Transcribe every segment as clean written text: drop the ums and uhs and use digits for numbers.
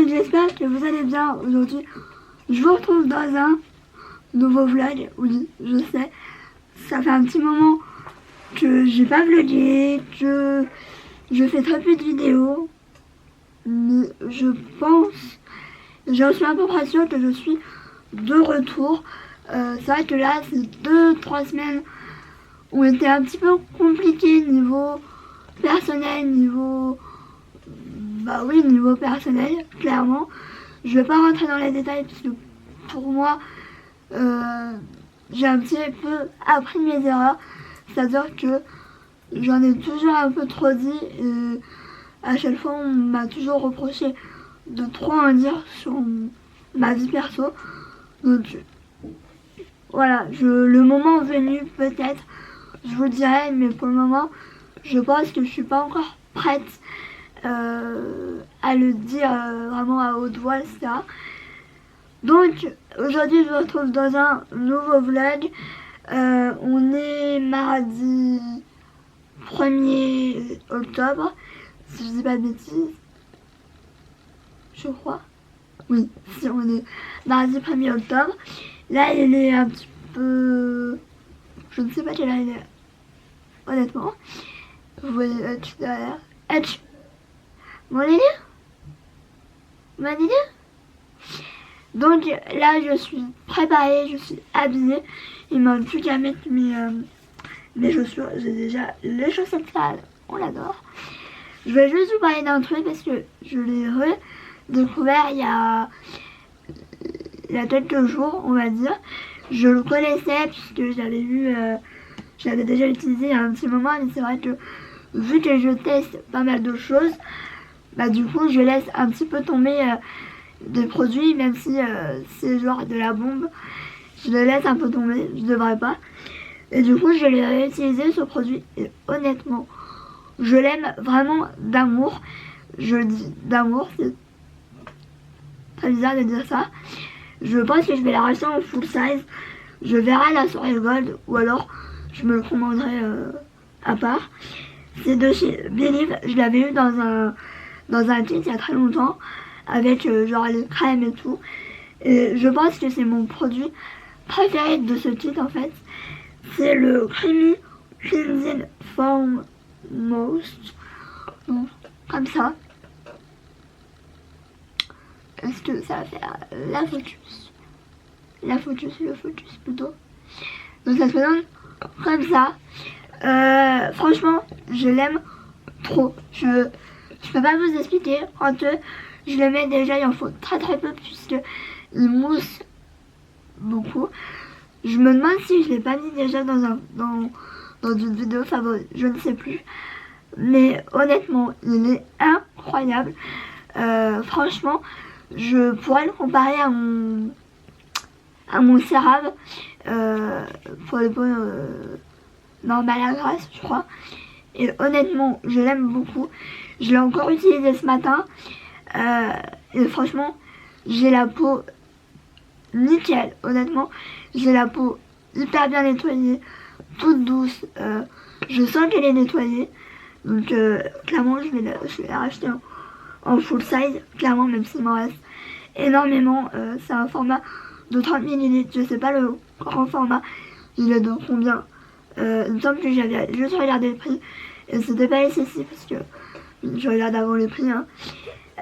Donc j'espère que vous allez bien aujourd'hui. Je vous retrouve dans un nouveau vlog. Oui, je sais, ça fait un petit moment que j'ai pas vlogué, que je fais très peu de vidéos. Mais je pense, je suis à peu près sûre que je suis de retour. C'est vrai que là, ces 2-3 semaines ont été un petit peu compliquées niveau personnel, niveau personnel, clairement. Je vais pas rentrer dans les détails parce que pour moi, j'ai un petit peu appris mes erreurs. C'est-à-dire que j'en ai toujours un peu trop dit et à chaque fois on m'a toujours reproché de trop en dire sur ma vie perso. Donc voilà, le moment venu peut-être, je vous le dirai, mais pour le moment, je pense que je suis pas encore prête à le dire vraiment à haute voix, etc. Donc aujourd'hui je vous retrouve dans un nouveau vlog. On est mardi 1er octobre, si je dis pas de bêtises. Je crois. Oui, si on est mardi 1er octobre. Là il est un petit peu... Je ne sais pas quelle heure il est. Honnêtement. Vous voyez Hutch derrière. Hutch. Mon délire. Ma délire. Donc là je suis préparée, je suis habillée. Il me manque plus qu'à mettre mes chaussures. J'ai déjà les chaussettes sales, on l'adore. Je vais juste vous parler d'un truc parce que je l'ai redécouvert il y a quelques jours, on va dire. Je le connaissais puisque j'avais vu, j'avais déjà utilisé il y a un petit moment, mais c'est vrai que vu que je teste pas mal de choses, bah du coup je laisse un petit peu tomber des produits, même si c'est genre de la bombe, je le laisse un peu tomber, je devrais pas. Et du coup je l'ai réutilisé ce produit et honnêtement je l'aime vraiment d'amour. Je dis d'amour, c'est très bizarre de dire ça. Je pense que je vais la racheter en full size. Je verrai la soirée gold ou alors je me le commanderai à part. C'est de chez Believe, je l'avais eu dans un kit il y a très longtemps avec genre les crèmes et tout. Et je pense que c'est mon produit préféré de ce kit en fait. C'est le Creamy Cleansing Foam Most. Donc, comme ça. Est-ce que ça va faire la focus? Le focus plutôt. Donc ça se donne comme ça. Franchement, je l'aime trop. Je peux pas vous expliquer. Quand je le mets déjà, il en faut très peu puisque il mousse beaucoup. Je me demande si je l'ai pas mis déjà dans une vidéo favorite. Je ne sais plus. Mais honnêtement, il est incroyable. Franchement, je pourrais le comparer à mon CeraVe pour les peaux normales à grasse, je crois. Et honnêtement, je l'aime beaucoup. Je l'ai encore utilisé ce matin. Et franchement, j'ai la peau nickel. Honnêtement, j'ai la peau hyper bien nettoyée, toute douce. Je sens qu'elle est nettoyée. Donc clairement, je vais la racheter en full size. Clairement, même s'il m'en reste énormément. C'est un format de 30 ml. Je sais pas le grand format. Il est de combien? Il me semble que j'avais juste regardé le prix. Et c'était pas excessif parce que je regarde avant les prix. Hein.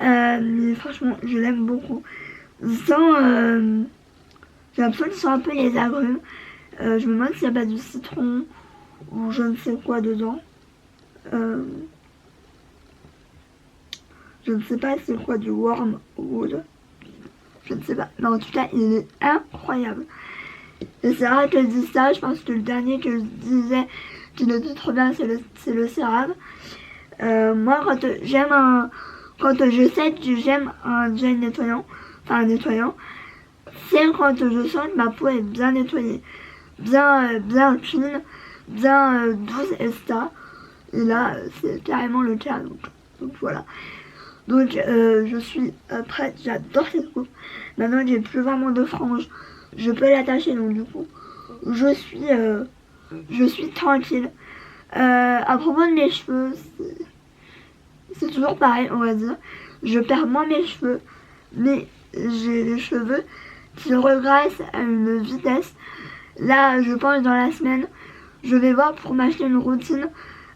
Mais franchement, je l'aime beaucoup. Sans... j'ai l'impression qu'il sent un peu les agrumes. Je me demande s'il n'y a pas du citron ou je ne sais quoi dedans. Je ne sais pas c'est quoi du wormwood. Je ne sais pas. Mais en tout cas, il est incroyable. Et c'est vrai que je dis ça. Je pense que le dernier que je disais qu'il était trop bien, c'est le CeraVe. Moi, quand je sais que j'aime un gel nettoyant, enfin un nettoyant, c'est quand je sens que ma peau est bien nettoyée, bien clean, bien douce, etc. Et là, c'est carrément le cas. Donc voilà. Donc je suis prête, j'adore cette coupe. Maintenant que j'ai plus vraiment de franges, je peux l'attacher, donc du coup, je suis tranquille. À propos de mes cheveux, c'est toujours pareil, on va dire. Je perds moins mes cheveux. mais j'ai les cheveux qui regressent à une vitesse. Là, je pense dans la semaine, je vais voir pour m'acheter une routine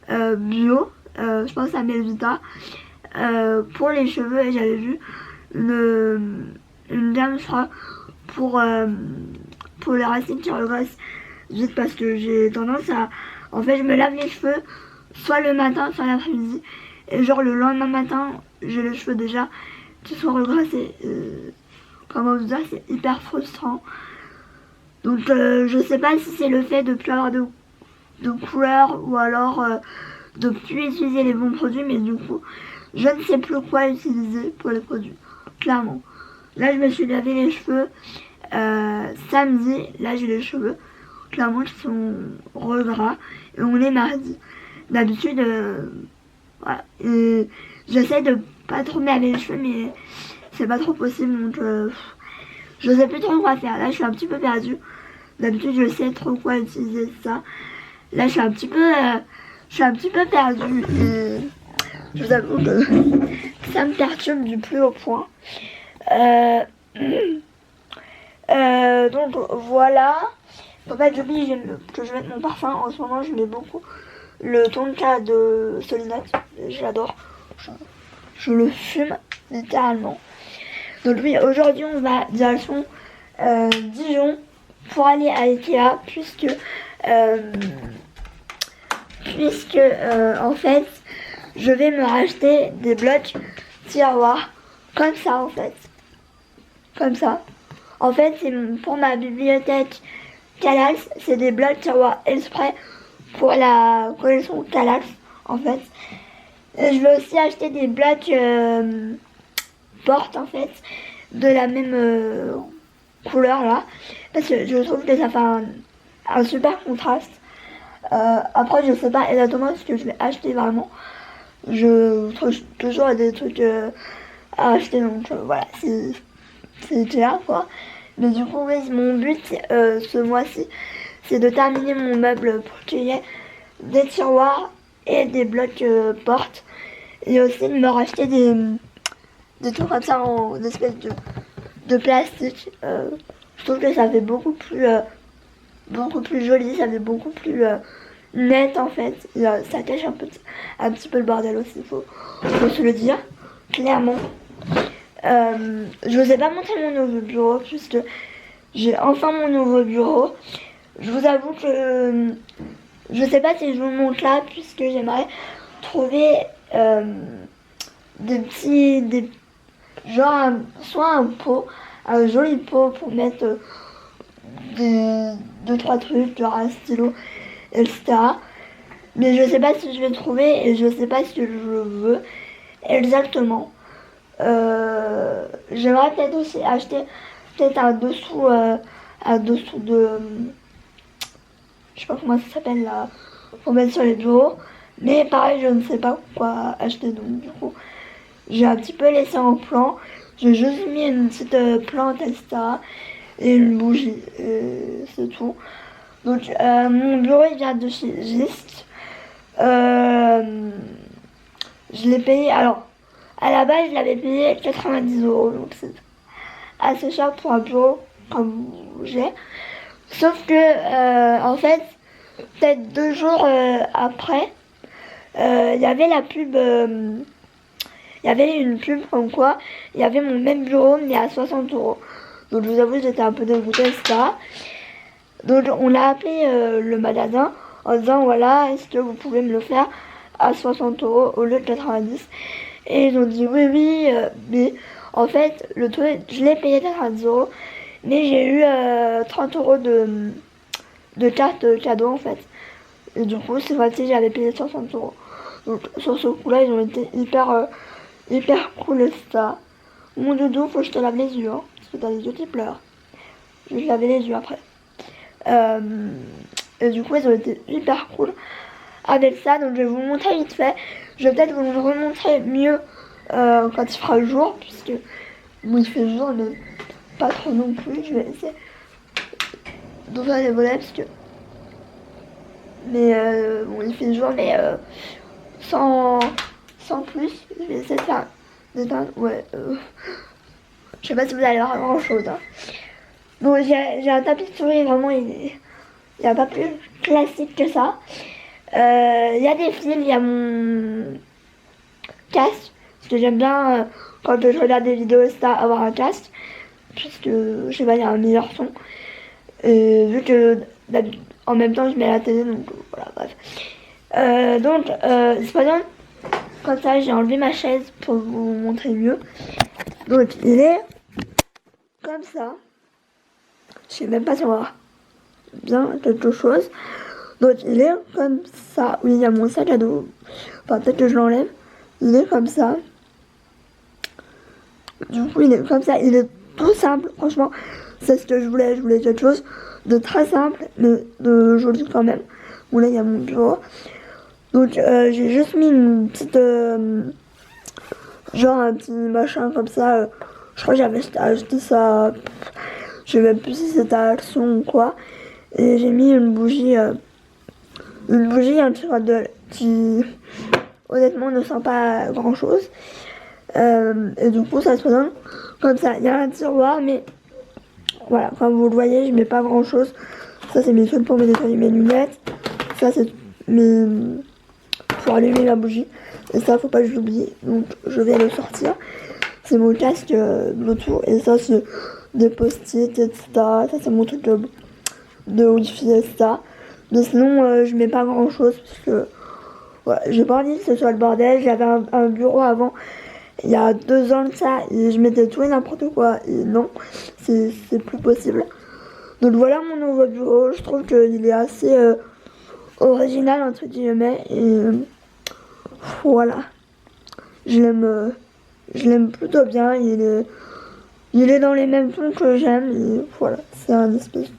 bio, je pense à Melvita, pour les cheveux. Et j'avais vu une dame, je crois, pour les racines qui regressent vite, parce que j'ai tendance à... En fait, je me lave les cheveux soit le matin, soit l'après-midi. Et genre le lendemain matin, j'ai les cheveux déjà qui sont regrassés. Comment vous dire, c'est hyper frustrant. Donc je sais pas si c'est le fait de plus avoir de couleur ou alors de plus utiliser les bons produits, mais du coup je ne sais plus quoi utiliser pour les produits, clairement. Là je me suis lavé les cheveux samedi, là j'ai les cheveux clairement qui sont regras et on est mardi. D'habitude voilà, j'essaie de pas trop me laver les cheveux, mais c'est pas trop possible, donc je sais plus trop quoi faire. Là je suis un petit peu perdue. D'habitude je sais trop quoi utiliser, ça. Là je suis un petit peu perdue et je vous avoue que ça me perturbe du plus haut point. Donc voilà. En fait j'oublie que je mette mon parfum. En ce moment je mets beaucoup le tonka de Solinette. J'adore. Je le fume littéralement. Donc oui, aujourd'hui on va direction Dijon pour aller à Ikea, puisque en fait je vais me racheter des blocs tiroirs comme ça, en fait, comme ça. En fait c'est pour ma bibliothèque Calax, c'est des blocs tiroirs exprès pour la collection Calax, en fait. Et je vais aussi acheter des blocs portes, en fait, de la même couleur là, parce que je trouve que ça fait un super contraste. Après je sais pas exactement ce que je vais acheter vraiment. Je trouve toujours des trucs à acheter, donc voilà, c'est clair quoi. Mais du coup oui, mon but ce mois-ci, c'est de terminer mon meuble pour qu'il y ait des tiroirs et des blocs portes, et aussi de me racheter des trucs comme ça en espèce de plastique. Je trouve que ça fait beaucoup plus joli, ça fait beaucoup plus net en fait. Et, ça cache un petit peu le bordel aussi, faut se le dire clairement. Je vous ai pas montré mon nouveau bureau puisque j'ai enfin mon nouveau bureau. Je vous avoue que je sais pas si je vous montre là, puisque j'aimerais trouver genre soit un pot, un joli pot pour mettre deux trois trucs, genre un stylo, etc. Mais je sais pas si je vais trouver et je sais pas si je veux exactement. J'aimerais peut-être aussi acheter peut-être un dessous de, je sais pas comment ça s'appelle là, pour mettre sur les bureaux. Mais pareil, je ne sais pas quoi acheter, donc du coup j'ai un petit peu laissé en plan. J'ai juste mis une petite plante, etc. et une bougie, et c'est tout. Donc mon bureau il vient de chez Gist. Je l'ai payé, alors à la base je l'avais payé 90 €, donc c'est assez cher pour un bureau comme j'ai. Sauf que en fait, peut-être 2 jours après, il y avait la pub, il y avait une pub comme quoi il y avait mon même bureau mais à 60 €. Donc je vous avoue, j'étais un peu dégoûtée, etc. Donc on a appelé le magasin en disant voilà, est-ce que vous pouvez me le faire à 60 € au lieu de 90. Et ils ont dit oui, mais en fait le truc, je l'ai payé 90 €, mais j'ai eu 30 € de carte cadeau en fait. Et du coup cette fois-ci j'avais payé 60 €. Donc sur ce coup là ils ont été hyper cool, etc. Mon doudou, faut que je te lave les yeux, hein, parce que t'as les yeux qui pleurent. Je vais laver les yeux après. Et du coup ils ont été hyper cool avec ça, donc je vais vous montrer vite fait. Je vais peut-être vous le remontrer mieux quand il fera le jour, puisque bon, il fait jour mais pas trop non plus. Je vais essayer d'ouvrir les volets parce que bon, il fait jour mais sans plus. Je vais essayer de faire d'éteindre, ouais, Je sais pas si vous allez voir grand chose. Hein. Donc j'ai un tapis de souris, vraiment il n'y a pas plus classique que ça. Il y a des fils, il y a mon casque, parce que j'aime bien quand je regarde des vidéos etc., avoir un casque, puisque je sais pas, il y a un meilleur son. Vu que en même temps je mets la télé, donc voilà, bref. Donc cependant, comme ça j'ai enlevé ma chaise pour vous montrer mieux. Donc il est comme ça. Je sais même pas si on va bien quelque chose. Donc il est comme ça. Oui, il y a mon sac à dos. Enfin, peut-être que je l'enlève. Il est comme ça. Du coup, il est comme ça. Il est tout simple. Franchement, c'est ce que je voulais. Je voulais quelque chose de très simple, mais de joli quand même. Bon, là, il y a mon bureau. Donc, j'ai juste mis une petite... genre un petit machin comme ça. Je crois que j'avais acheté ça... Je sais même plus si c'était à Action ou quoi. Et j'ai mis une bougie un tire-de qui honnêtement ne sent pas grand chose. Et du coup ça se donne comme ça. Il y a un tiroir, mais voilà, comme vous le voyez, je mets pas grand chose. Ça c'est mes trucs pour me nettoyer mes lunettes. Ça c'est pour allumer ma bougie. Et ça faut pas que je l'oublie. Donc je vais le sortir. C'est mon casque Bluetooth. Et ça c'est des post-it, etc. Ça c'est mon truc de wifi, etc. Mais sinon je mets pas grand chose parce que voilà, j'ai pas envie que ce soit le bordel. J'avais un bureau avant il y a 2 ans de ça et je mettais tout et n'importe quoi. Et non, c'est plus possible. Donc voilà mon nouveau bureau. Je trouve qu'il est assez original entre guillemets. Et voilà. Je l'aime plutôt bien. Il est dans les mêmes tons que j'aime. Et voilà, c'est un espèce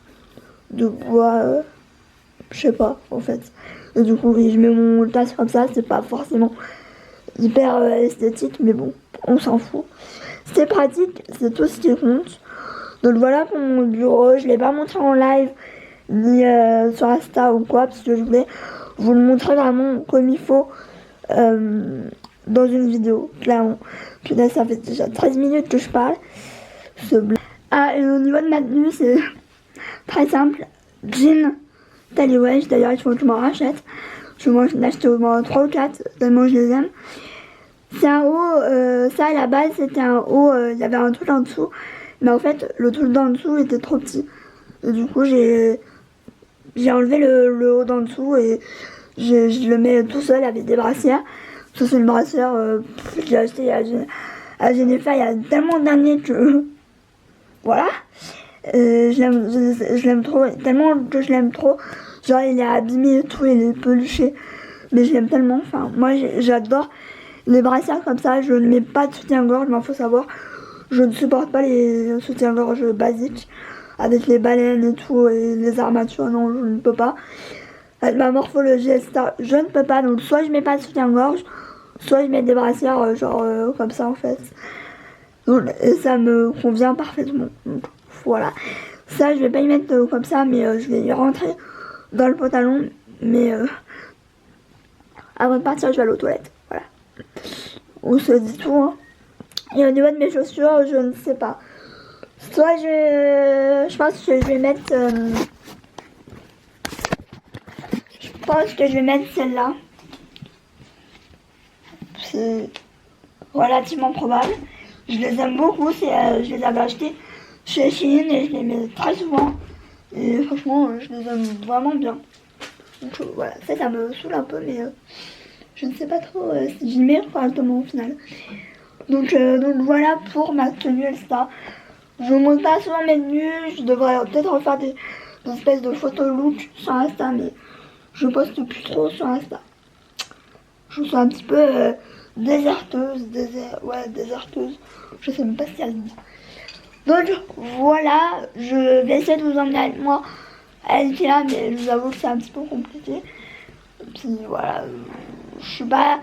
de bois. Je sais pas en fait. Et du coup, oui, je mets mon tasse comme ça. C'est pas forcément hyper esthétique, mais bon, on s'en fout. C'est pratique, c'est tout ce qui compte. Donc voilà pour mon bureau. Je l'ai pas montré en live ni sur Insta ou quoi, parce que je voulais vous le montrer vraiment comme il faut dans une vidéo, clairement. Puis là, ça fait déjà 13 minutes que je parle. Ah, et au niveau de ma tenue, c'est très simple. Jean Tally Wedge, d'ailleurs il faut que je m'en rachète. Je vais m'en acheter au moins 3 ou 4, tellement je les aime. C'est un haut, ça à la base c'était un haut, il y avait un truc en dessous. Mais en fait le truc d'en dessous était trop petit. Et du coup j'ai enlevé le haut d'en dessous et je le mets tout seul avec des brassières. Ça c'est une brassière que j'ai acheté à Jennifer il y a tellement d'années que... Voilà. Je l'aime trop, tellement que je l'aime trop. Genre il est abîmé et tout, il est peluché. Mais je l'aime tellement, enfin moi j'adore les brassières comme ça. Je ne mets pas de soutien-gorge, mais il faut savoir, je ne supporte pas les soutiens-gorge basiques. Avec les baleines et tout, et les armatures, non je ne peux pas. Avec ma morphologie, etc., je ne peux pas. Donc soit je mets pas de soutien-gorge, soit je mets des brassières genre comme ça en fait. Donc, et ça me convient parfaitement. Donc, voilà. Ça, je vais pas y mettre comme ça, mais je vais y rentrer dans le pantalon. Mais avant de partir, je vais aller aux toilettes. Voilà. On se dit tout. Hein. Et au niveau de mes chaussures, je ne sais pas. Soit je pense que je vais mettre... je pense que je vais mettre celle-là. C'est relativement probable. Je les aime beaucoup. Je les avais achetés chez Shein et je les mets très souvent. Et franchement, je les aime vraiment bien. Donc voilà, ça me saoule un peu, mais je ne sais pas trop si j'y mets correctement au final. Donc voilà pour ma tenue, etc. Je ne montre pas souvent mes tenues. Je devrais peut-être refaire des espèces de photos look sur Insta, mais je poste plus trop sur Insta. Je suis un petit peu déserteuse. Déserteuse. Je sais même pas si elle dit. Donc voilà, je vais essayer de vous emmener avec moi à Ikea, mais je vous avoue que c'est un petit peu compliqué. Puis voilà, je suis pas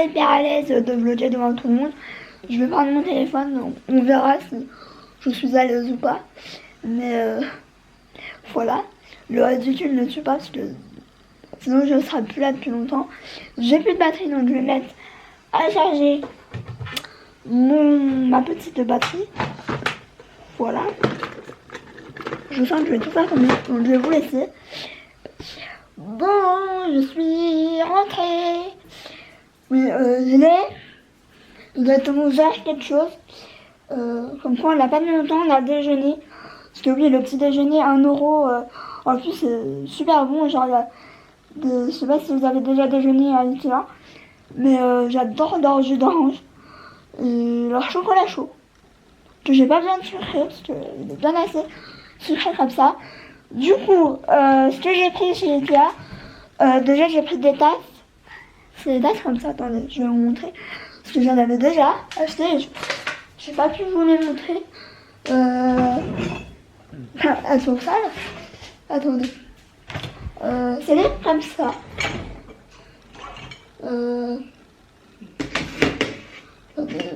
hyper à l'aise de vlogger devant tout le monde. Je vais prendre mon téléphone, donc on verra si je suis à l'aise ou pas. Mais voilà, le ridicule ne tue pas parce que sinon je ne serai plus là depuis longtemps. J'ai plus de batterie, donc je vais mettre à charger ma petite batterie. voilà. Je sens que je vais tout faire comme ça, donc je vais vous laisser. Bon, je suis rentrée. Oui, il doit être 11h quelque chose. Comme quoi on l'a pas mis longtemps, on a déjeuné. Parce que oui, le petit déjeuner 1 €. En plus, c'est super bon. Genre, je sais pas si vous avez déjà déjeuné à Ikea. Mais j'adore leur jus d'orange. Et leur chocolat chaud. Que j'ai pas besoin de sucrer, parce qu'il est bien assez sucré comme ça. Du coup, ce que j'ai pris chez Ikea, déjà j'ai pris des tasses. C'est des tasses comme ça, attendez, je vais vous montrer. Parce que j'en avais déjà acheté. Je n'ai pas pu vous les montrer. Elles sont sales. Attendez. C'est les comme ça.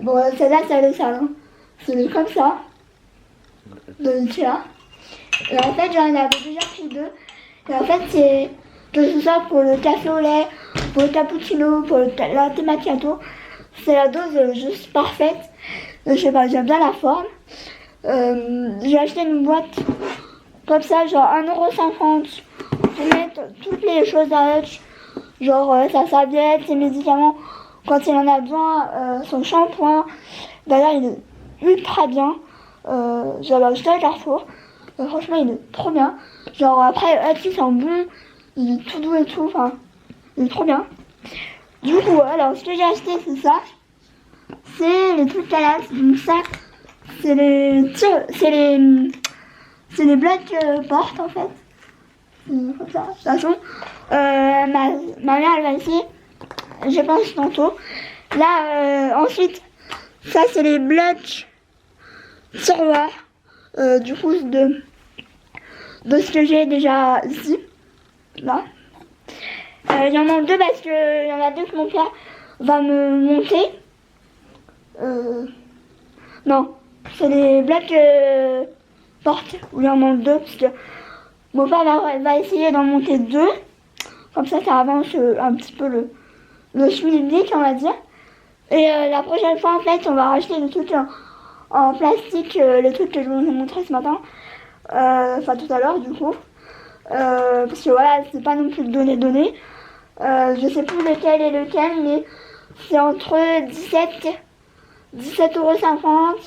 Bon, celle-là, c'est les sales. Hein. C'est les comme ça. De Ikea. Et en fait, j'en avais déjà pris 2. Et en fait, c'est que ce soit pour le café au lait, pour le cappuccino, pour le latte macchiato. C'est la dose juste parfaite. Je sais pas, j'aime bien la forme. J'ai acheté une boîte comme ça, genre 1,50 € pour mettre toutes les choses à Hutch. Genre sa serviette, ses médicaments quand il en a besoin, son shampoing. D'ailleurs, il est ultra bien. J'avais acheté à Carrefour. Franchement, il est trop bien. Genre après, Hutch, il sent bon. Il est tout doux et tout. Enfin, il est trop bien. Du coup, alors ce que j'ai acheté, c'est ça. C'est les trucs Calas. Donc ça, c'est les black portes en fait. Comme ça. De toute façon, ma mère elle va essayer. Je pense tantôt. Là, ensuite, ça c'est les blocs tiroirs. Du coup, de ce que j'ai déjà ici. Là. Il y en a 2 parce que il y en a 2 que mon père va me monter. Non, c'est les black portes où il y en a 2 parce que mon père va essayer d'en monter 2. Comme ça avance un petit peu le schmilblick, on va dire. Et la prochaine fois, en fait, on va racheter des trucs en plastique, les trucs que je vous ai montré ce matin. Enfin, tout à l'heure, du coup. Parce que voilà, c'est pas non plus donné. Je sais plus lequel est lequel, mais c'est entre 17,50 €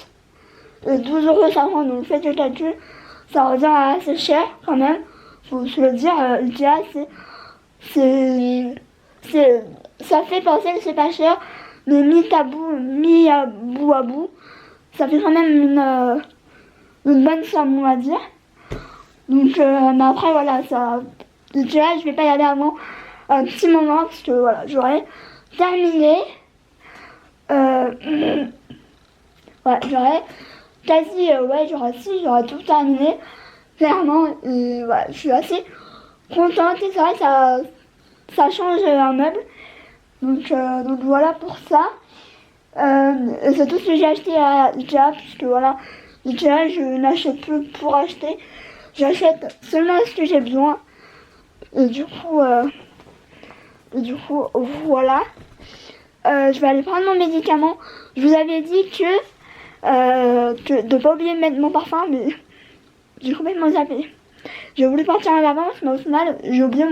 12,50 €. Donc faites le calcul, ça revient assez cher quand même. Faut se le dire, Ikea, ça fait penser que c'est pas cher, mais mis à bout, ça fait quand même une bonne somme, on va dire. Donc, mais après, voilà, Ikea, je vais pas y aller avant un petit moment, parce que voilà, j'aurais terminé. Ouais, j'aurais j'aurais tout terminé, clairement. Et voilà, je suis assez contente. Et c'est vrai, ça change un meuble. Donc voilà pour ça. C'est tout ce que j'ai acheté à Ikea, puisque voilà, Ikea, je n'achète plus pour acheter. J'achète seulement ce que j'ai besoin. Et du coup, voilà. Je vais aller prendre mon médicament. Je vous avais dit que de pas oublier de mettre mon parfum, mais j'ai complètement zappé. J'ai voulu partir en avance, mais au final, j'ai oublié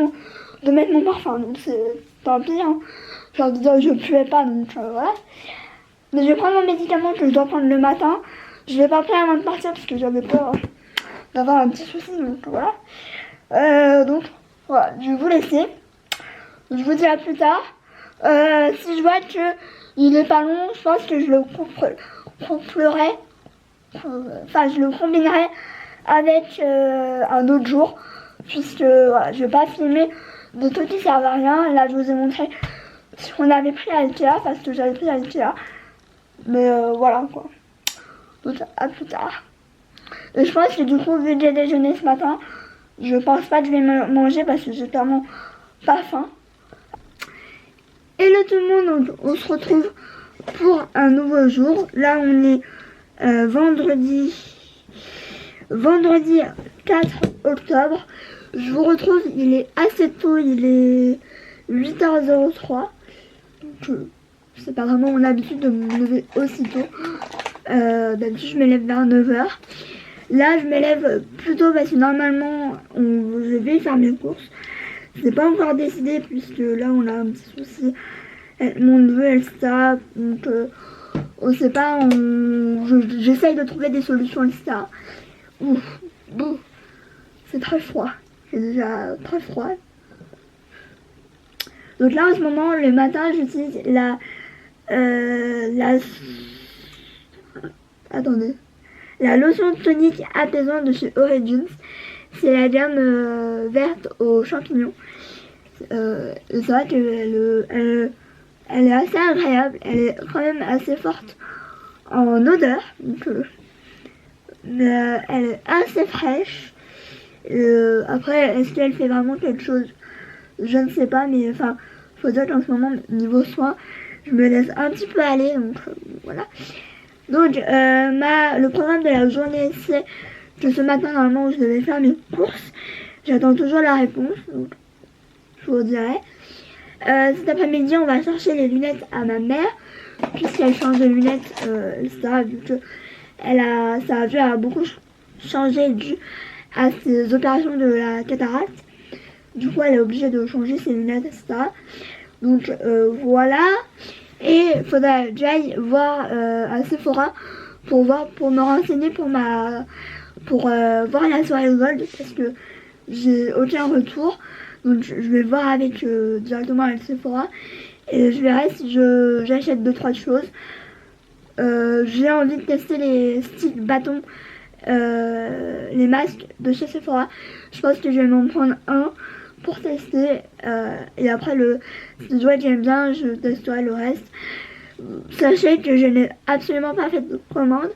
de mettre mon parfum. Donc c'est tant pis. Hein. Genre, je puais pas, donc voilà. Mais je vais prendre mon médicament que je dois prendre le matin. Je vais pas prendre avant de partir parce que j'avais peur d'avoir un petit souci. Donc voilà. Donc voilà, je vais vous laisser. Je vous dis à plus tard. Si je vois que il est pas long, je pense que je le couplerai. Enfin, je le combinerai avec un autre jour. Puisque voilà, je vais pas filmer des trucs qui servent à rien. Là, je vous ai montré ce qu'on avait pris à Ikea, parce que j'avais pris à Ikea. Mais voilà quoi. Donc à plus tard. Et je pense que du coup, vu que j'ai déjeuné ce matin, je pense pas que je vais manger parce que j'ai tellement pas faim. Hello tout le monde, on se retrouve pour un nouveau jour. Là on est vendredi 4 octobre. Je vous retrouve, il est assez tôt, il est 8h03. Donc c'est pas vraiment mon habitude de me lever aussitôt. D'habitude je me lève vers 9h. Là, je me lève plus tôt parce que normalement, je vais faire mes courses. C'est pas encore décidé puisque là, on a un petit souci avec mon neveu, etc. Donc, on sait pas, j'essaye de trouver des solutions, etc. Ouf, bon, c'est très froid. C'est déjà très froid. Donc là, en ce moment, le matin, j'utilise la lotion tonique apaisante de chez Origins. C'est la gamme verte aux champignons. C'est vrai qu'elle elle est assez agréable. Elle est quand même assez forte en odeur. Donc, elle est assez fraîche. Après, est-ce qu'elle fait vraiment quelque chose? Je ne sais pas, mais enfin, faut dire qu'en ce moment, niveau soin, je me laisse un petit peu aller. Donc, voilà. Donc, le programme de la journée, c'est que ce matin, normalement, je devais faire mes courses. J'attends toujours la réponse, donc je vous dirai. Cet après-midi, on va chercher les lunettes à ma mère, puisqu'elle change de lunettes, etc. Vu que sa vue a beaucoup changé dû à ses opérations de la cataracte. Du coup, elle est obligée de changer ses lunettes, etc. Donc, voilà. Et il faudra que j'aille voir à Sephora pour me renseigner pour voir la soirée Gold, parce que j'ai aucun retour. Donc je vais voir directement avec Sephora et je verrai si j'achète 2-3 choses. J'ai envie de tester les sticks bâtons, les masques de chez Sephora. Je pense que je vais m'en prendre un pour tester, et après si je vois que j'aime bien, je testerai le reste. Sachez que je n'ai absolument pas fait de commande.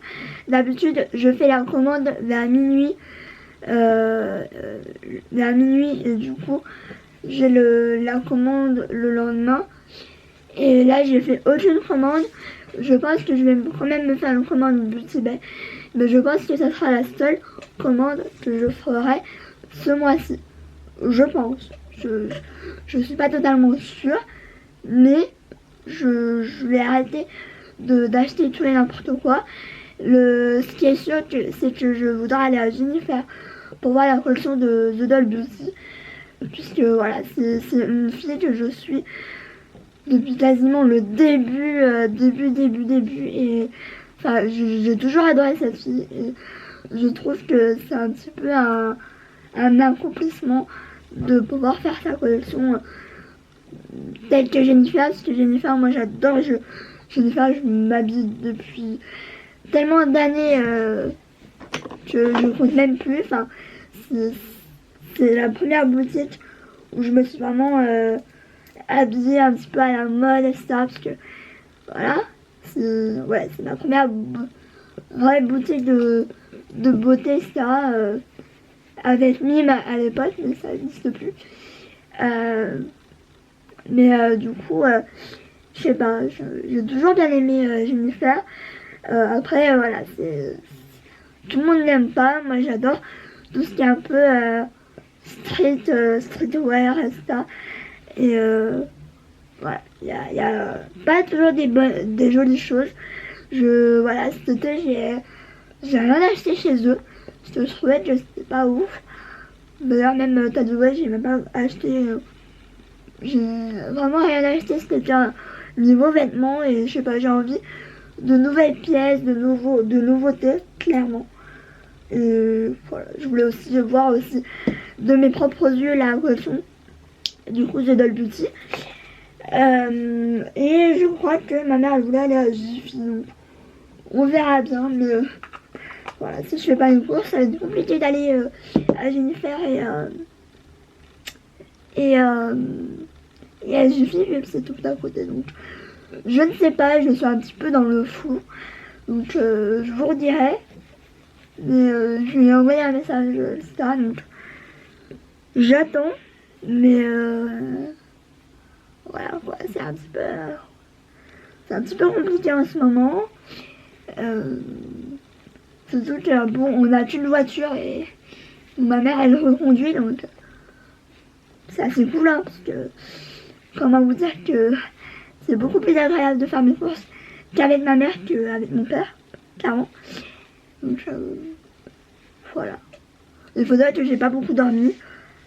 D'habitude, je fais la commande vers minuit. Et du coup, j'ai la commande le lendemain. Et là, j'ai fait aucune commande. Je pense que je vais quand même me faire une commande Beauty Bay. Mais je pense que ça sera la seule commande que je ferai ce mois-ci. Je pense. Je suis pas totalement sûre. Mais je vais arrêter d'acheter tout et n'importe quoi. Ce qui est sûr, c'est que je voudrais aller à Jennifer pour voir la collection de The Doll Beauty, puisque voilà, c'est une fille que je suis depuis quasiment le début, et enfin, j'ai toujours adoré cette fille, et je trouve que c'est un petit peu un accomplissement de pouvoir faire sa collection telle que Jennifer, parce que Jennifer, moi j'adore, Jennifer, je m'habille depuis tellement d'années que je compte même plus. Enfin, c'est la première boutique où je me suis vraiment habillée un petit peu à la mode, etc. Parce que voilà, c'est ma première vraie boutique de beauté, etc. Avec Mime à l'époque, mais ça n'existe plus. Mais du coup, je sais pas, j'ai toujours bien aimé Jennifer. Après, voilà, tout le monde n'aime pas. Moi, j'adore tout ce qui est un peu streetwear, etc. Et voilà, il y a pas toujours des jolies choses. Voilà, cet été, j'ai rien acheté chez eux. Parce que je trouvais que c'était pas ouf. D'ailleurs, même Tadoué, j'ai même pas acheté. J'ai vraiment rien acheté cet été niveau vêtements. Et je sais pas, j'ai envie de nouvelles pièces, de nouveautés, clairement. Et voilà, je voulais aussi voir de mes propres yeux la collection du coup The Doll Beauty. Et je crois que ma mère elle voulait aller à Jiffy, donc on verra bien, mais voilà, si je fais pas une course, ça va être compliqué d'aller à Jennifer et à Jiffy, même si c'est tout à côté, donc je ne sais pas, je suis un petit peu dans le flou, donc je vous redirai. Mais je lui ai envoyé un message, etc. Donc j'attends. Mais voilà quoi, c'est un petit peu compliqué en ce moment. Surtout que bon, on n'a qu'une voiture et ma mère elle reconduit, donc c'est assez cool, hein, parce que comment vous dire que c'est beaucoup plus agréable de faire mes courses qu'avec ma mère qu'avec mon père, clairement. Donc Voilà. Il faudrait que j'ai pas beaucoup dormi.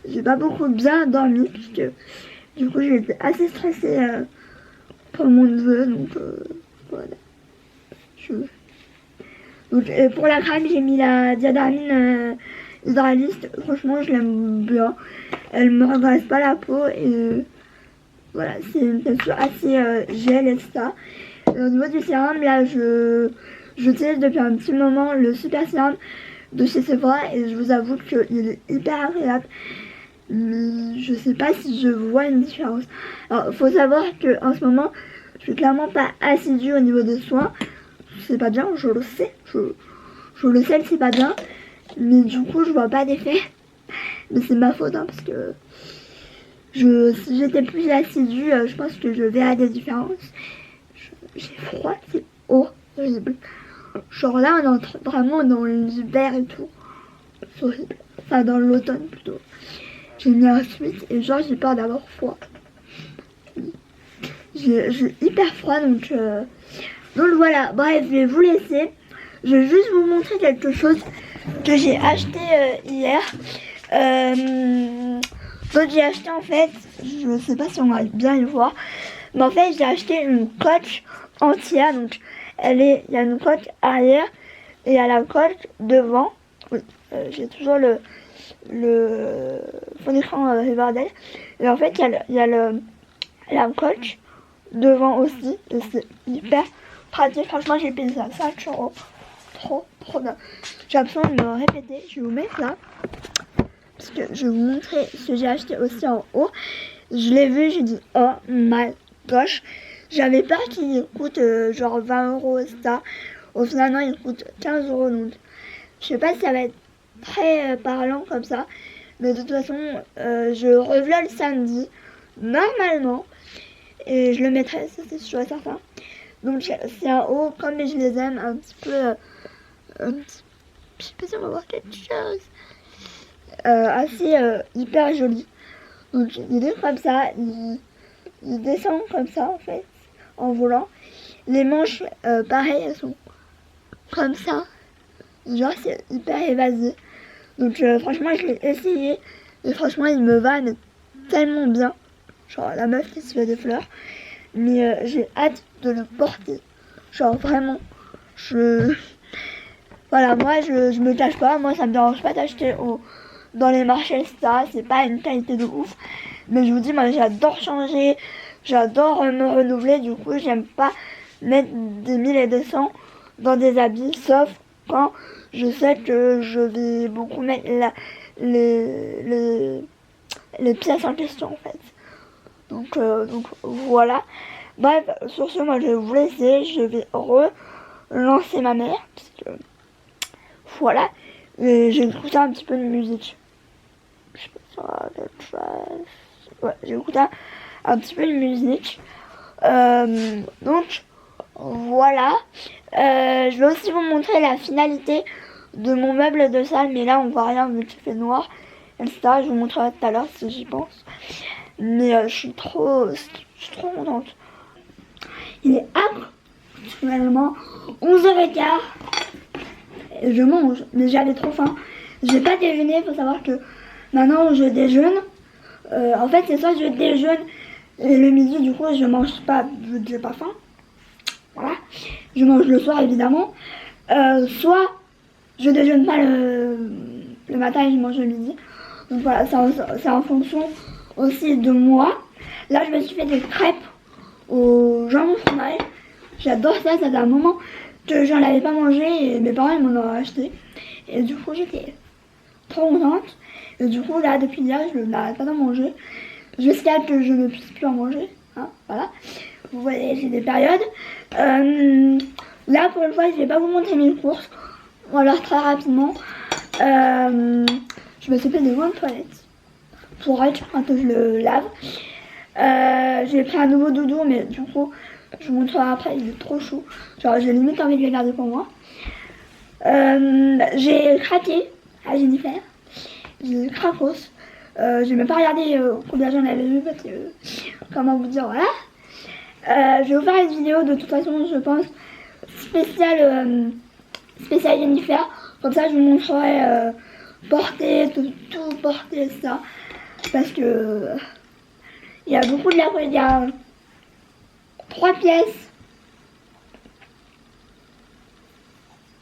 J'ai pas beaucoup bien dormi puisque du coup j'étais assez stressée pour mon neveu, donc voilà. Donc, pour la crème, j'ai mis la diadamine hydraliste. Franchement, je l'aime bien. Elle me regresse pas la peau et voilà, c'est une texture assez gel et tout ça. Et au niveau du sérum, là, j'utilise depuis un petit moment le super sérum de chez Sephora et je vous avoue qu'il est hyper agréable. Mais je sais pas si je vois une différence. Alors, faut savoir que en ce moment, je suis clairement pas assidue au niveau des soins. C'est pas bien, je le sais. Je le sais que c'est pas bien. Mais du coup, je vois pas d'effet. Mais c'est ma faute, hein, parce que si j'étais plus assidue, je pense que je verrais des différences. J'ai froid, c'est horrible. Genre là, on entre vraiment dans l'hiver et tout. C'est horrible. Enfin, dans l'automne plutôt. J'ai mis un sweat et genre j'ai peur d'avoir froid. J'ai hyper froid donc voilà. Bref, je vais vous laisser. Je vais juste vous montrer quelque chose que j'ai acheté hier. Donc j'ai acheté en fait, je sais pas si on va bien le voir, mais en fait j'ai acheté une coque entière. Donc il y a une coque arrière et il y a la coque devant. Oui, j'ai toujours le fond d'écran Riverdale. Et en fait il y a la coque devant aussi et c'est hyper pratique. Franchement j'ai payé ça 5 €. Trop bien. J'ai absolument de me répéter. Je vais vous mettre là parce que je vais vous montrer ce que j'ai acheté aussi en haut. Je l'ai vu, j'ai dit oh my gosh. J'avais peur qu'il coûte genre 20 € ça. Au final non, il coûte 15 €. Donc je sais pas si ça va être très parlant comme ça. Mais de toute façon je revlog le normalement. Et je le mettrai, ça c'est sûr et certain. Donc c'est en haut comme je les aime, un petit peu je sais pas si on va voir quelque chose assez hyper joli. Donc il est comme ça, il descend comme ça en fait en volant. Les manches pareil, elles sont comme ça, genre c'est hyper évasé. Donc franchement je l'ai essayé et franchement il me va mais tellement bien. Genre la meuf qui se fait des fleurs. Mais j'ai hâte de le porter. Genre vraiment, voilà, moi je me cache pas, moi ça me dérange pas d'acheter dans les marchés ça, c'est pas une qualité de ouf. Mais je vous dis, moi j'adore changer, j'adore me renouveler, du coup j'aime pas mettre des 1000 et des cents dans des habits, sauf quand je sais que je vais beaucoup mettre les pièces en question en fait. Donc voilà. Bref, sur ce, moi je vais vous laisser, je vais relancer ma mère, parce que voilà, et j'ai écouté un petit peu de musique. Je sais pas si ouais, j'ai écouté un petit peu de musique. Donc voilà. Je vais aussi vous montrer la finalité de mon meuble de salle, mais là on voit rien vu qu'il fait noir, etc. Je vous montrerai tout à l'heure si j'y pense. Mais je suis trop contente. Il est actuellement 11h15. Et je mange, mais j'avais trop faim. J'ai pas déjeuné, faut savoir que maintenant je déjeune. En fait c'est soit je déjeune et le midi du coup je mange pas, j'ai pas faim. Voilà. Je mange le soir évidemment. Soit je déjeune pas le matin et je mange le midi. Donc voilà, c'est en fonction aussi de moi. Là je me suis fait des crêpes au jambon fromage. J'adore ça, ça fait un moment que j'en avais pas mangé et mes parents ils m'en ont acheté. Et du coup j'étais trop contente. Et du coup là depuis hier je n'arrête pas d'en manger jusqu'à que je ne puisse plus en manger. Hein, voilà. Vous voyez, j'ai des périodes. Là pour une fois je vais pas vous montrer mes courses. Ou alors très rapidement. Je me suis fait des bonnes toilettes pour être quand je le lave. J'ai pris un nouveau doudou, mais du coup je vous montrerai après, il est trop chou. Genre j'ai limite envie de le garder pour moi. J'ai craqué à Jennifer. J'ai cracos. J'ai même pas regardé combien j'en avais eu parce que comment vous dire, voilà. Je vais vous faire une vidéo de toute façon je pense spéciale Jennifer. Comme ça, je vous montrerai porter, tout porter ça. Parce que il y a beaucoup de la... Il y a 3 pièces.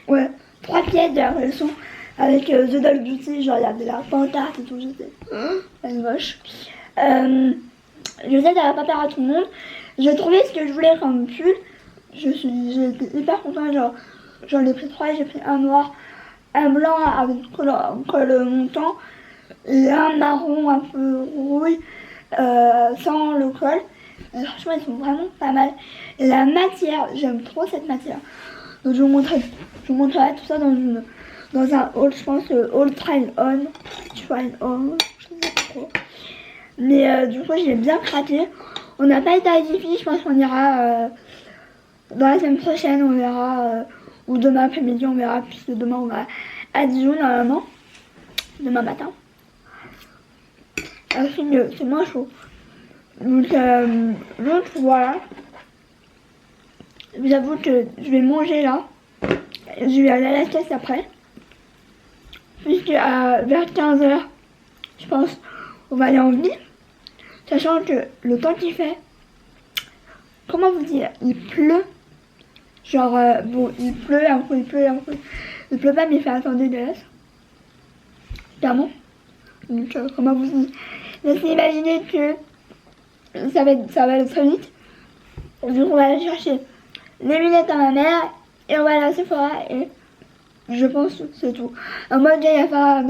Ouais, 3 pièces de la collection avec The Doll Beauty, genre il y a de la pancarte et tout, je sais. C'est moche. Je sais, ça va pas plaire à tout le monde. J'ai trouvé ce que je voulais comme pull. J'ai été hyper contente, genre j'en ai pris 3, j'ai pris un noir, un blanc avec col montant et un marron un peu rouille sans le col. Et franchement, ils sont vraiment pas mal. Et la matière, j'aime trop cette matière. Donc je vous montrerai tout ça dans un haul, je pense, haul try on, je sais pas trop. Mais du coup, j'ai bien craqué. On n'a pas été à Jiffy, je pense qu'on ira dans la semaine prochaine, on verra, ou demain après-midi, on verra, puisque demain on va à Dijon normalement, demain matin. C'est moins chaud. Donc voilà. Je vous avoue que je vais manger là. Je vais aller à la caisse après. Puisque vers 15h, je pense, on va aller en ville. Sachant que le temps qu'il fait, comment vous dire, il pleut. Genre, bon, il pleut, un coup il pleut, un coup il pleut pas, mais il fait un temps dégueulasse. Clairement. Donc, comment vous dire, laissez imaginer que ça va être très vite. Donc, on va aller chercher les lunettes à ma mère et on va aller à Sephora et je pense que c'est tout. Moi, déjà, il y a pas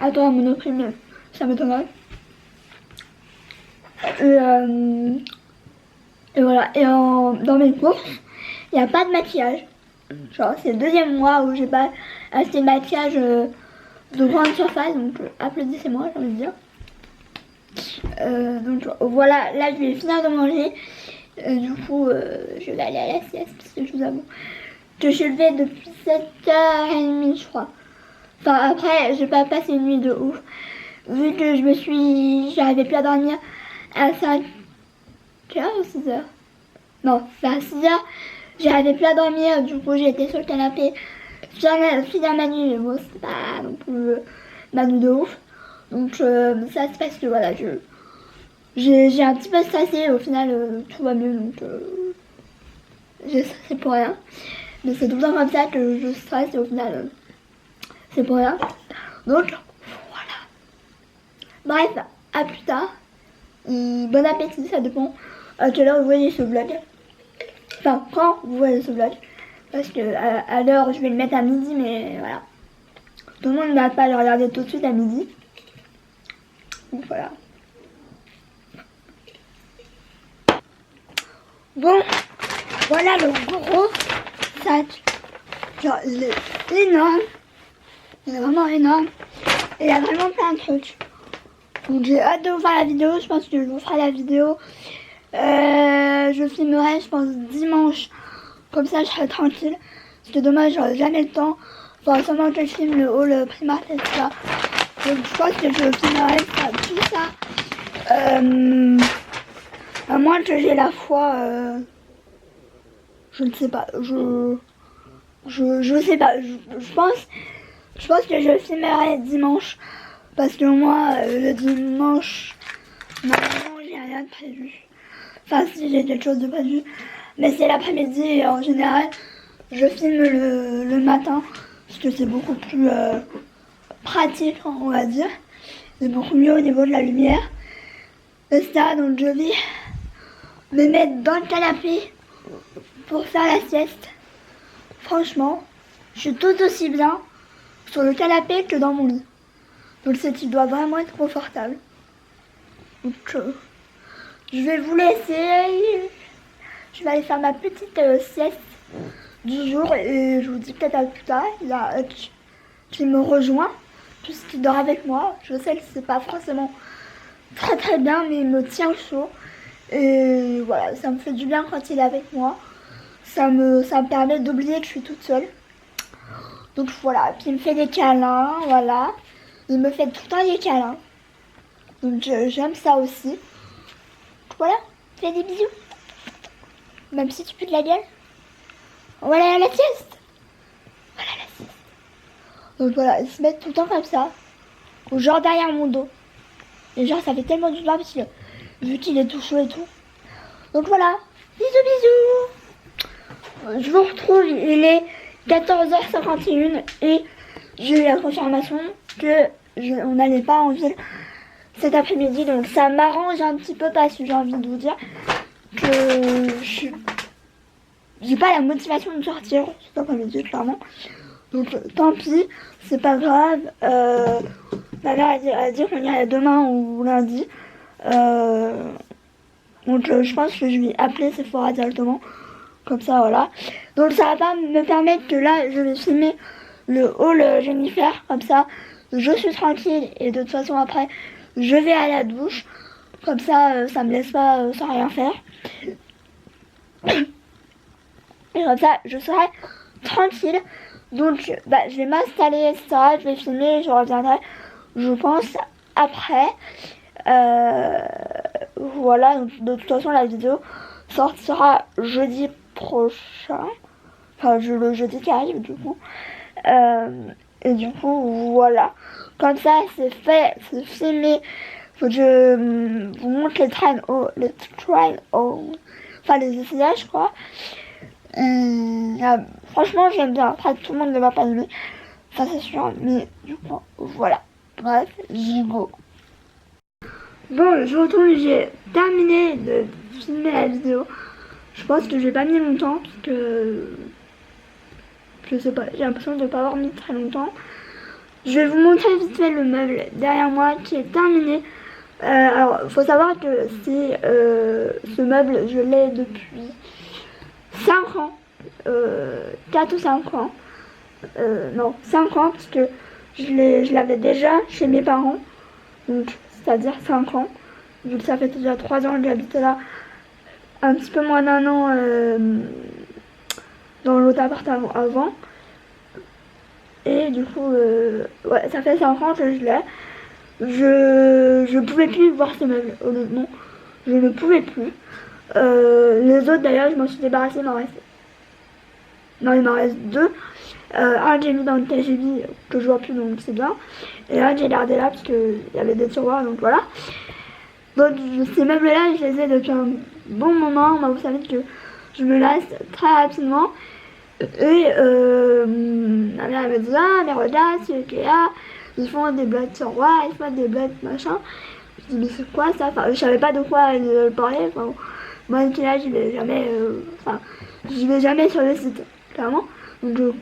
à Monoprix, mais ça m'étonnerait. Et voilà. Et dans mes courses, il n'y a pas de maquillage. Genre, c'est le 2e mois où j'ai pas acheté de maquillage de grande surface, donc applaudissez-moi, j'ai envie de dire. Donc voilà, là je vais finir de manger. Du coup, je vais aller à la sieste parce que je vous avoue que je suis levée depuis 7h30, je crois. Enfin, après, j'ai pas passé une nuit de ouf. Vu que j'arrivais plus à dormir à 5h ou 6h. Non, vers 6h, j'arrivais plus à dormir. Du coup, j'étais sur le canapé. Finir ma nuit, mais bon, c'est pas non plus ma nuit de ouf. Donc, ça se passe que voilà, j'ai un petit peu stressé, au final tout va mieux, donc j'ai stressé pour rien. Mais c'est tout le temps comme ça que je stresse et au final c'est pour rien. Donc voilà. Bref, à plus tard. Et bon appétit, ça dépend à quelle heure vous voyez ce vlog. Enfin, quand vous voyez ce vlog. Parce que à l'heure, je vais le mettre à midi, mais voilà. Tout le monde ne va pas le regarder tout de suite à midi. Donc voilà. Bon, voilà le gros sac. Genre, il est énorme. Il est vraiment énorme. Et il y a vraiment plein de trucs. Donc j'ai hâte de vous faire la vidéo. Je pense que je vous ferai la vidéo. Je filmerai, je pense, dimanche. Comme ça, je serai tranquille. Parce que dommage, j'aurai jamais le temps. Enfin, seulement que je filme le haul Primark et tout ça. Donc je pense que je filmerai tout ça. À moins que j'ai la foi, je ne sais pas, je sais pas, je pense que je filmerai dimanche, parce que moi, le dimanche, normalement, j'ai rien de prévu. Enfin, si j'ai quelque chose de prévu, mais c'est l'après-midi et en général, je filme le matin, parce que c'est beaucoup plus pratique, on va dire. C'est beaucoup mieux au niveau de la lumière. Et ça, donc je vais me mettre dans le canapé pour faire la sieste. Franchement, je suis tout aussi bien sur le canapé que dans mon lit. Donc c'est qu'il doit vraiment être confortable. Donc je vais vous laisser. Je vais aller faire ma petite sieste du jour et je vous dis peut-être à plus tard. Il y a Hutch qui me rejoint puisqu'il dort avec moi. Je sais que c'est pas forcément très très bien, mais il me tient chaud. Et voilà, ça me fait du bien quand il est avec moi. Ça me permet d'oublier que je suis toute seule. Donc voilà, puis il me fait des câlins, voilà. Il me fait tout le temps des câlins. Donc j'aime ça aussi. Voilà, fais des bisous. Même si tu pues de la gueule. Voilà la sieste. Voilà la sieste. Donc voilà, ils se mettent tout le temps comme ça, ou genre derrière mon dos. Et genre ça fait tellement du bien parce que vu qu'il est tout chaud et tout. Donc voilà, bisous bisous. Je vous retrouve, il est 14h51 et j'ai eu la confirmation que on n'allait pas en ville cet après-midi. Donc ça m'arrange un petit peu parce que j'ai envie de vous dire que j'ai pas la motivation de sortir cet après-midi clairement. Donc tant pis, c'est pas grave. Ma mère a dit qu'on irait demain ou lundi. Donc je pense que je vais appeler Sephora directement. Comme ça, voilà. Donc ça va pas me permettre que là, je vais filmer le haul Jennifer. Comme ça, je suis tranquille. Et de toute façon, après, je vais à la douche. Comme ça, ça me laisse pas sans rien faire. Et comme ça, je serai tranquille. Donc, je vais m'installer, etc. Je vais filmer, je reviendrai, je pense, après. Voilà, donc, de toute façon, la vidéo sortira jeudi prochain. Enfin, le jeudi qui arrive, du coup. Et du coup, voilà. Comme ça, c'est fait, c'est filmé. Faut que je vous montre les trains, enfin les essayages, je crois. Franchement, j'aime bien. Après, tout le monde ne va pas aimer. Ça, c'est sûr. Mais du coup, voilà. Bref, j'y go. Bon, je retourne. J'ai terminé de filmer la vidéo. Je pense que j'ai pas mis longtemps. Parce que je sais pas. J'ai l'impression de ne pas avoir mis très longtemps. Je vais vous montrer vite fait le meuble derrière moi qui est terminé. Alors, il faut savoir que ce meuble, je l'ai depuis 5 ans, 4 ou 5 ans, non 5 ans parce que je l'avais déjà chez mes parents, donc c'est-à-dire 5 ans, vu que ça fait déjà 3 ans que j'habite là, un petit peu moins d'un an dans l'autre appartement avant, et du coup, ouais, ça fait 5 ans que je l'ai. Je pouvais plus voir ce meuble, honnêtement, je ne pouvais plus. Les autres d'ailleurs, je m'en suis débarrassée, il m'en reste 2. Un j'ai mis dans le TGV que je vois plus, donc c'est bien. Et un j'ai gardé là parce qu'il y avait des tiroirs, donc voilà. Donc ces meubles là, je les ai depuis un bon moment. Moi, vous savez que je me lasse très rapidement. Et ma mère me dit, ah mais regarde, c'est Ikea, ils font des blocs tiroirs, ils font des blocs machin. Je dis mais c'est quoi ça, enfin, je savais pas de quoi elle parlait. Enfin, moi Ikea, j'y vais jamais, j'y vais jamais sur le site, clairement. Donc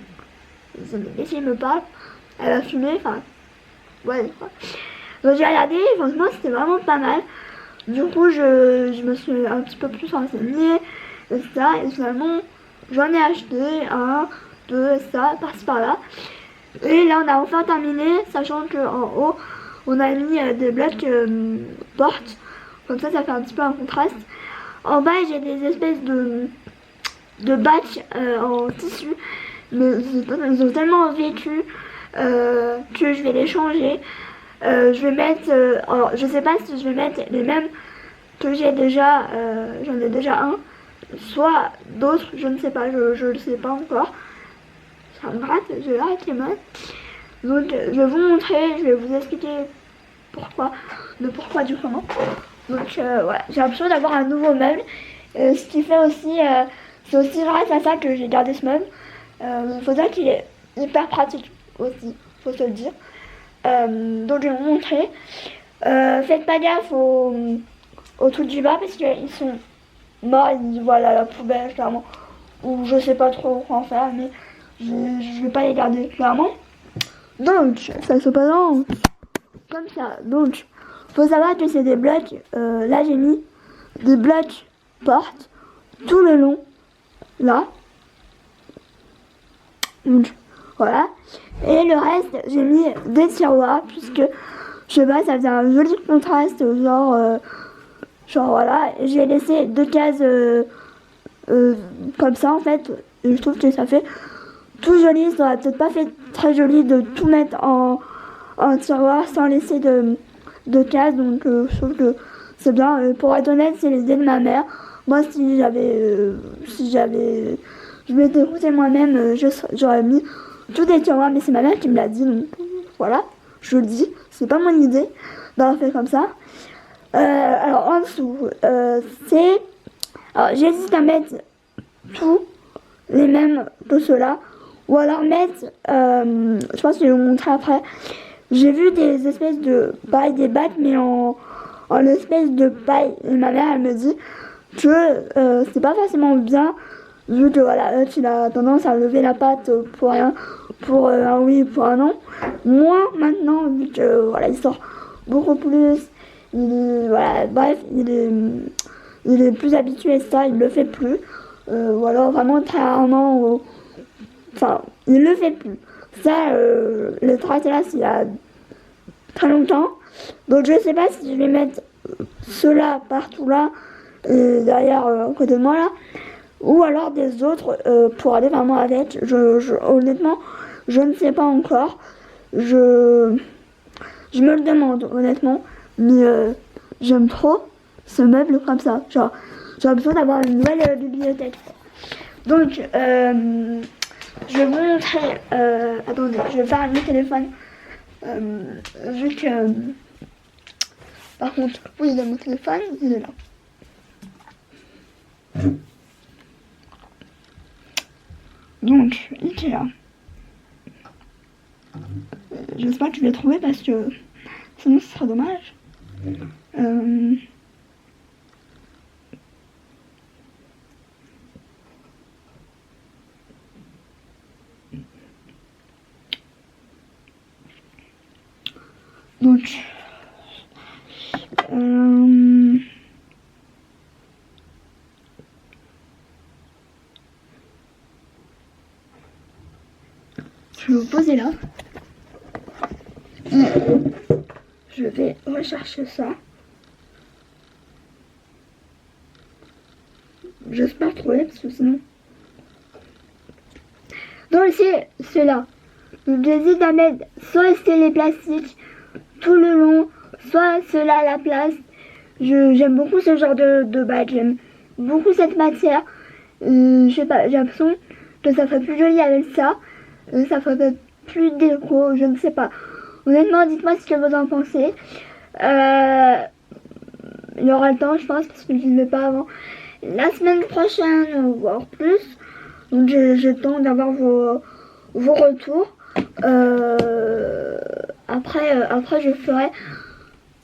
mais si elle me parle, elle a fumé, enfin, ouais. Donc j'ai regardé, franchement c'était vraiment pas mal. Du coup je me suis un petit peu plus renseignée, etc. Et finalement j'en ai acheté un, deux, ça, par-ci par-là. Et là on a enfin terminé, sachant qu'en haut on a mis des blocs portes. Comme ça fait un petit peu un contraste. En bas j'ai des espèces de batchs en tissu. Mais ils ont tellement vécu que je vais les changer. Je vais mettre, alors je sais pas si je vais mettre les mêmes que j'ai déjà, j'en ai déjà un, soit d'autres, je ne sais pas, je ne sais pas encore. Ça me gratte, je l'arrête les mains. Donc je vais vous montrer, je vais vous expliquer le pourquoi du comment. Donc voilà, j'ai l'impression d'avoir un nouveau meuble. Ce qui fait aussi, c'est aussi grâce à ça que j'ai gardé ce meuble. Il faut dire qu'il est hyper pratique aussi, faut se le dire. Donc je vais vous montrer. Faites pas gaffe au truc du bas parce qu'ils sont morts, ils voient la poubelle clairement. Ou je sais pas trop quoi en faire, mais je vais pas les garder clairement. Donc ça se présente comme ça. Donc faut savoir que c'est des blocs, là j'ai mis des blocs portes tout le long, là. Donc voilà. Et le reste, j'ai mis des tiroirs, puisque je sais pas, ça faisait un joli contraste, genre voilà. J'ai laissé 2 cases comme ça en fait. Et je trouve que ça fait tout joli. Ça aurait peut-être pas fait très joli de tout mettre en tiroir sans laisser de cases. Donc je trouve que c'est bien. Pour être honnête, c'est l'idée de ma mère. Moi, si je m'étais écouté moi-même, j'aurais mis tout est sur moi, mais c'est ma mère qui me l'a dit, donc voilà, je le dis, c'est pas mon idée d'avoir fait comme ça. Alors en dessous, c'est... Alors j'hésite à mettre tous les mêmes que ceux-là, ou alors mettre, je pense que je vais vous montrer après, j'ai vu des espèces de paille, des battes, mais en espèce de paille, et ma mère elle me dit que c'est pas forcément bien, vu que voilà, tu as tendance à lever la patte pour rien, pour un oui, pour un non. Moi maintenant, vu que voilà, il sort beaucoup plus, voilà, bref, il est plus habitué à ça, il le fait plus. Ou alors vraiment très rarement, enfin, il le fait plus. Ça, le trace là, il y a très longtemps. Donc je sais pas si je vais mettre ceux-là partout là, et derrière à côté de moi là, ou alors des autres pour aller vraiment avec. Honnêtement, je ne sais pas encore. Je me le demande honnêtement, mais j'aime trop ce meuble comme ça. Genre, j'ai besoin d'avoir une nouvelle bibliothèque. Donc, je vais vous montrer. Attendez, je vais faire mon téléphone. Vu que. Par contre, oui, il y a mon téléphone, il est là. Donc, il est là. J'espère que je vais le trouver parce que sinon ce sera dommage. Donc, je vais vous poser là. Je vais rechercher ça. J'espère trouver parce que sinon. Donc c'est là. Donc j'hésite à mettre soit c'est les plastiques tout le long, soit cela à la place. J'aime beaucoup ce genre de badge, j'aime beaucoup cette matière. Je sais pas, j'ai l'impression que ça ferait plus joli avec ça. Ça ferait peut-être plus déco, je ne sais pas. Honnêtement, dites-moi ce que vous en pensez. Il y aura le temps, je pense, parce que je ne vais pas avant la semaine prochaine, voire plus. Donc j'ai le temps d'avoir vos retours. Après je ferai,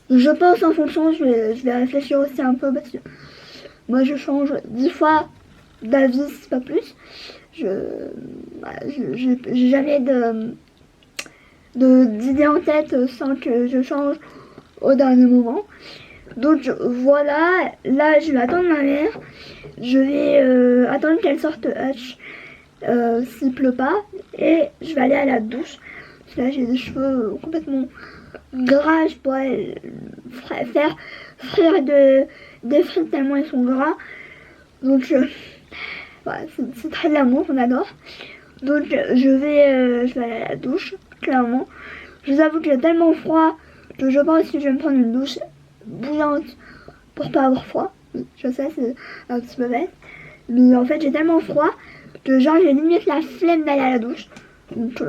je pense en fonction, je vais réfléchir aussi un peu parce que moi je change 10 fois d'avis, c'est pas plus. J'ai jamais d'idée en tête sans que je change au dernier moment. Donc voilà, là je vais attendre ma mère, je vais attendre qu'elle sorte Hutch s'il pleut pas, et je vais aller à la douche. Parce que là j'ai des cheveux complètement gras, je pourrais faire frire des frites tellement ils sont gras. Donc voilà, c'est très de l'amour, on adore. Donc je vais aller à la douche, clairement. Je vous avoue que j'ai tellement froid que je pense que je vais me prendre une douche bouillante pour pas avoir froid. Je sais, c'est un petit peu bête, mais en fait j'ai tellement froid que genre j'ai limite la flemme d'aller à la douche. Donc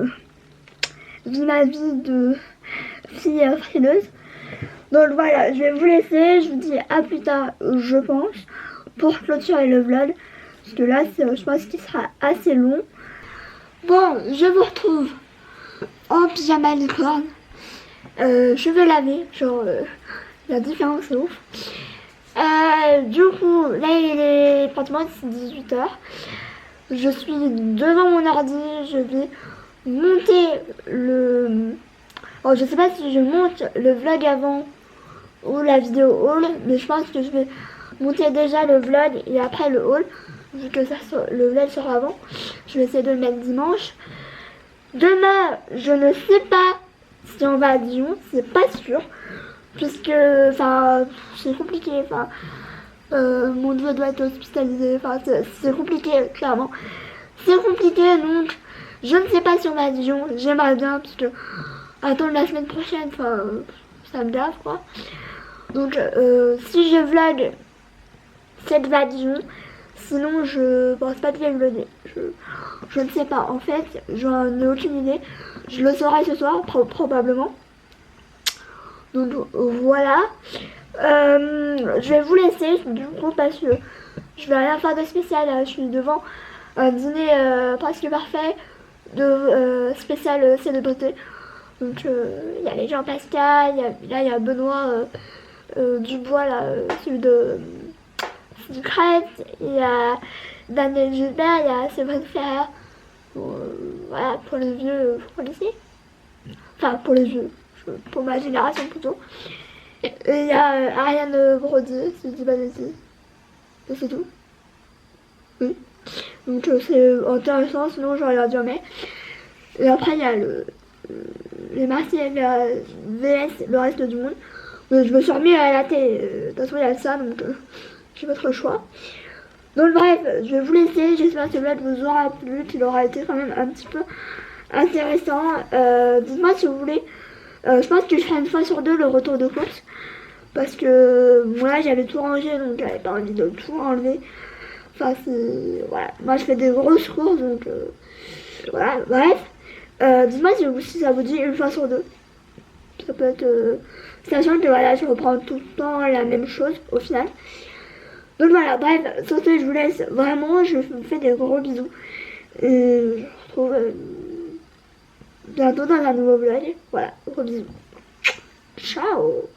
vu ma vie de fille frileuse. Donc voilà, je vais vous laisser, je vous dis à plus tard, je pense, pour clôturer le vlog, parce que là je pense qu'il sera assez long. Bon, je vous retrouve en pyjama licorne. Je vais laver, genre la différence est ouf. Du coup, là il est pratiquement 18h. Je suis devant mon ordi, je vais monter le... Alors je sais pas si je monte le vlog avant ou la vidéo haul, mais je pense que je vais monter déjà le vlog et après le haul, vu que le vlog sera avant. Je vais essayer de le mettre dimanche. Demain, je ne sais pas si on va à Dijon, c'est pas sûr, puisque enfin c'est compliqué, enfin mon neveu doit être hospitalisé, enfin c'est compliqué, clairement c'est compliqué, donc je ne sais pas si on va à Dijon. J'aimerais bien, parce que attendre la semaine prochaine, enfin ça me gave quoi. Donc si je vlog cette va à Dijon, Sinon, je pense pas de vlogger. Je ne sais pas. En fait, j'en ai aucune idée. Je le saurai ce soir, probablement. Donc voilà. Je vais vous laisser du coup parce que je vais rien faire de spécial. Je suis devant un dîner presque parfait de spécial célébrité. Donc il y a les Jean Pascal, là il y a Benoît Dubois, là, celui de Secret, il y a Daniel Gilbert, il y a Séverine Ferrer. Bon, voilà, pour les vieux, vous connaissez. Enfin, pour les vieux, pour ma génération plutôt. Et il y a Ariane Brody, si je dis pas de bêtises. Et c'est tout. Oui. Donc c'est intéressant, sinon je regarde jamais. Et après il y a les Marseillais VS, le reste du monde. Mais je me suis remis à la télé. De toute façon il y a ça, donc j'ai pas trop le choix. Donc bref, je vais vous laisser. J'espère que ce vlog vous aura plu, qu'il aura été quand même un petit peu intéressant. Dites-moi si vous voulez. Je pense que je ferai une fois sur deux le retour de course. Parce que moi j'avais tout rangé, donc j'avais pas envie de tout enlever. Enfin voilà, moi je fais des grosses courses, donc voilà, bref. Dites-moi si ça vous dit une fois sur deux. Ça peut être sachant que voilà, je reprends tout le temps la même chose au final. Donc voilà, bref, sur ce je vous laisse vraiment, je vous fais des gros bisous. Et je vous retrouve bientôt dans un nouveau vlog. Voilà, gros bisous. Ciao.